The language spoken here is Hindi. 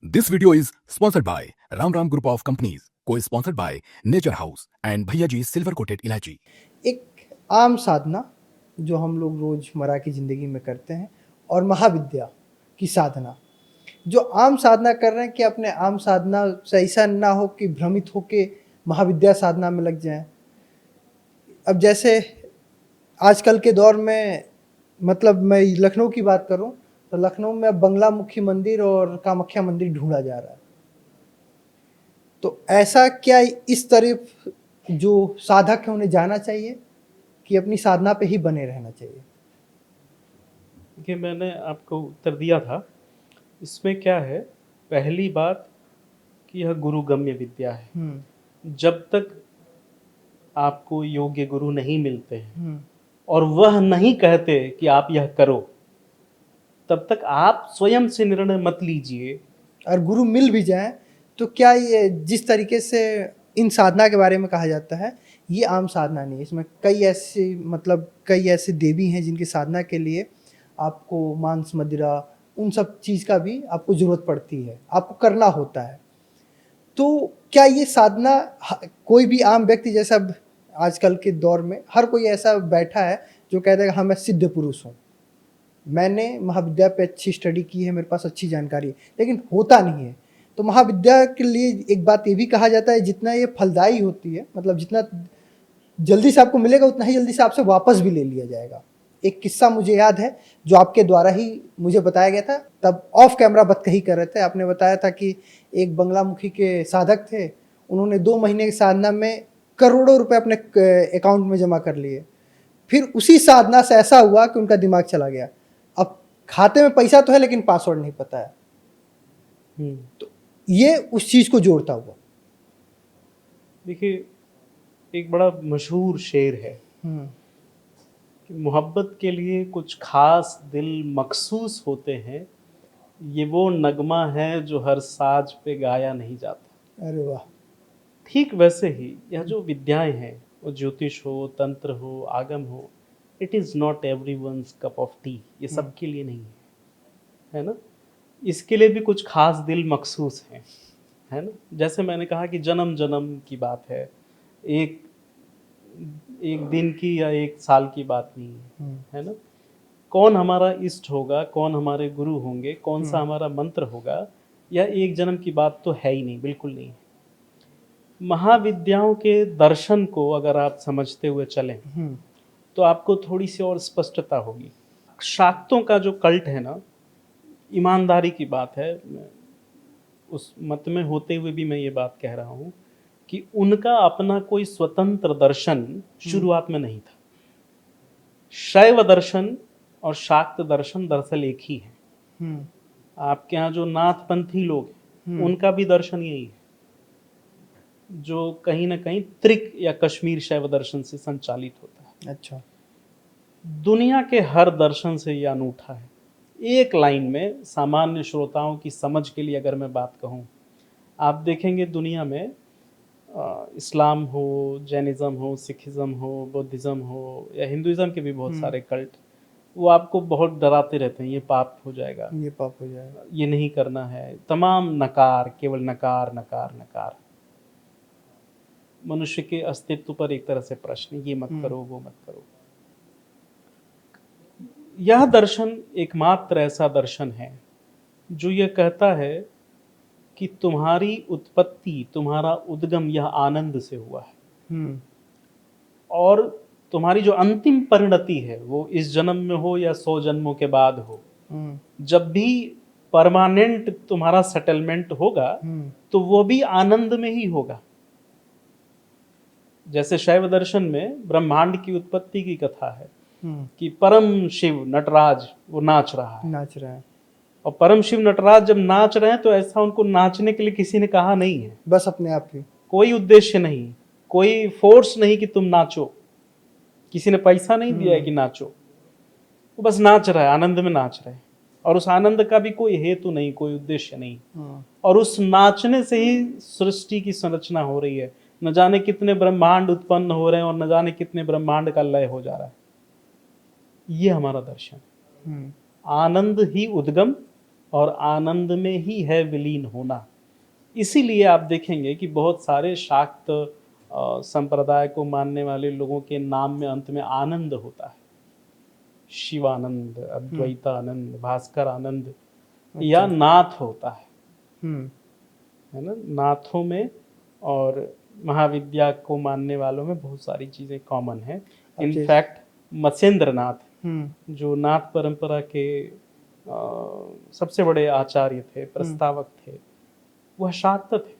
This video is sponsored by Ram Ram Group of Companies, co-sponsored by Nature House and Bhaiya Ji Silver Coated Ilaichi. एक आम साधना जो हम लोग रोज़मर्रा की ज़िंदगी में करते हैं और महाविद्या की साधना जो आम साधना कर रहे हैं कि अपने आम साधना से ऐसा ना हो कि भ्रमित हो के महाविद्या साधना में लग जाएं। अब जैसे आजकल के दौर में मतलब मैं लखनऊ की बात करूं तो लखनऊ में अब बंगला मुखी मंदिर और कामाख्या मंदिर ढूंढा जा रहा है। तो ऐसा क्या इस तरफ जो साधक है उन्हें जाना चाहिए कि अपनी साधना पे ही बने रहना चाहिए? देखिए, मैंने आपको उत्तर दिया था। इसमें क्या है, पहली बात कि यह गुरुगम्य विद्या है। जब तक आपको योग्य गुरु नहीं मिलते हैं और वह नहीं कहते कि आप यह करो, तब तक आप स्वयं से निर्णय मत लीजिए। और गुरु मिल भी जाए तो क्या ये जिस तरीके से इन साधना के बारे में कहा जाता है ये आम साधना नहीं है। इसमें कई ऐसे देवी हैं जिनकी साधना के लिए आपको मांस मदिरा उन सब चीज़ का भी आपको ज़रूरत पड़ती है, आपको करना होता है। तो क्या ये साधना कोई भी आम व्यक्ति जैसा आजकल के दौर में हर कोई ऐसा बैठा है जो कहता है हाँ मैं सिद्ध पुरुष हूँ, मैंने महाविद्या पे अच्छी स्टडी की है, मेरे पास अच्छी जानकारी है, लेकिन होता नहीं है। तो महाविद्या के लिए एक बात ये भी कहा जाता है जितना ये फलदायी होती है, मतलब जितना जल्दी से आपको मिलेगा उतना ही जल्दी से आपसे वापस भी ले लिया जाएगा। एक किस्सा मुझे याद है जो आपके द्वारा ही मुझे बताया गया था, तब ऑफ कैमरा बात कही कर रहे थे। आपने बताया था कि एक बंगलामुखी के साधक थे, उन्होंने 2 महीने की साधना में करोड़ों रुपए अपने अकाउंट में जमा कर लिए। फिर उसी साधना से ऐसा हुआ कि उनका दिमाग चला गया। अब खाते में पैसा तो है लेकिन पासवर्ड नहीं पता है। तो ये उस चीज को जोड़ता हुआ। देखिए, एक बड़ा मशहूर शेर है कि मोहब्बत के लिए कुछ खास दिल मखसूस होते हैं, ये वो नगमा है जो हर साज पे गाया नहीं जाता। अरे वाह। ठीक वैसे ही यह जो विद्याएं हैं, वो ज्योतिष हो, तंत्र हो, आगम हो, it is not everyone's cup of T. ये सबके लिए नहीं है ना। इसके लिए भी कुछ खास दिल मखसूस हैं, है ना। जैसे मैंने कहा कि जन्म जन्म की बात है, एक दिन की या एक साल की बात नहीं है ना। कौन हमारा इष्ट होगा, कौन हमारे गुरु होंगे, कौन सा हमारा मंत्र होगा, यह एक जन्म की बात तो है ही नहीं, बिल्कुल नहीं है। महाविद्याओं के दर्शन को अगर आप समझते हुए चलें तो आपको थोड़ी सी और स्पष्टता होगी। शाक्तों का जो कल्ट है ना, ईमानदारी की बात है, उस मत में होते हुए भी मैं ये बात कह रहा हूँ कि उनका अपना कोई स्वतंत्र दर्शन शुरुआत में नहीं था। शैव दर्शन और शाक्त दर्शन दरअसल एक ही है। आपके यहाँ जो नाथपंथी लोग हैं उनका भी दर्शन यही है, जो कहीं ना कहीं त्रिक या कश्मीर शैव दर्शन से संचालित होता है। अच्छा। दुनिया के हर दर्शन से यह अनूठा है। एक लाइन में सामान्य श्रोताओं की समझ के लिए अगर मैं बात कहूँ, आप देखेंगे दुनिया में इस्लाम हो, जैनिज़्म हो, सिखिज़्म हो, बुद्धिज़्म हो या हिंदुइज़्म के भी बहुत सारे कल्ट, वो आपको बहुत डराते रहते हैं, ये पाप हो जाएगा, ये पाप हो जाएगा, ये नहीं करना है। तमाम नकार, केवल नकार नकार नकार। मनुष्य के अस्तित्व पर एक तरह से प्रश्न, ये मत करो, वो मत करो। यह दर्शन एकमात्र ऐसा दर्शन है जो यह कहता है कि तुम्हारी उत्पत्ति, तुम्हारा उद्गम यह आनंद से हुआ है और तुम्हारी जो अंतिम परिणति है वो इस जन्म में हो या 100 जन्मों के बाद हो, जब भी परमानेंट तुम्हारा सेटलमेंट होगा तो वो भी आनंद में ही होगा। जैसे शैव दर्शन में ब्रह्मांड की उत्पत्ति की कथा है कि परम शिव नटराज वो नाच रहा है और परम शिव नटराज जब नाच रहे हैं तो ऐसा उनको नाचने के लिए किसी ने कहा नहीं है, बस अपने आप ही, कोई उद्देश्य नहीं, कोई फोर्स नहीं कि तुम नाचो, किसी ने पैसा नहीं दिया है कि नाचो, वो बस नाच रहा है, आनंद में नाच रहे हैं और उस आनंद का भी कोई हेतु नहीं, कोई उद्देश्य नहीं। और उस नाचने से ही सृष्टि की संरचना हो रही है। न जाने कितने ब्रह्मांड उत्पन्न हो रहे हैं और न जाने कितने ब्रह्मांड का लय हो जा रहा है। ये हमारा दर्शन, आनंद ही उद्गम और आनंद में ही है विलीन होना। इसीलिए आप देखेंगे कि बहुत सारे शाक्त संप्रदाय को मानने वाले लोगों के नाम में अंत में आनंद होता है। शिवानंद, अद्वैतानंद, भास्कर आनंद या नाथ होता हम्म है ना। नाथों में और महाविद्या को मानने वालों में बहुत सारी चीज़ें कॉमन है। इनफैक्ट मत्स्येंद्र नाथ जो नाथ परंपरा के सबसे बड़े आचार्य थे, प्रस्तावक थे, वह शाक्त थे।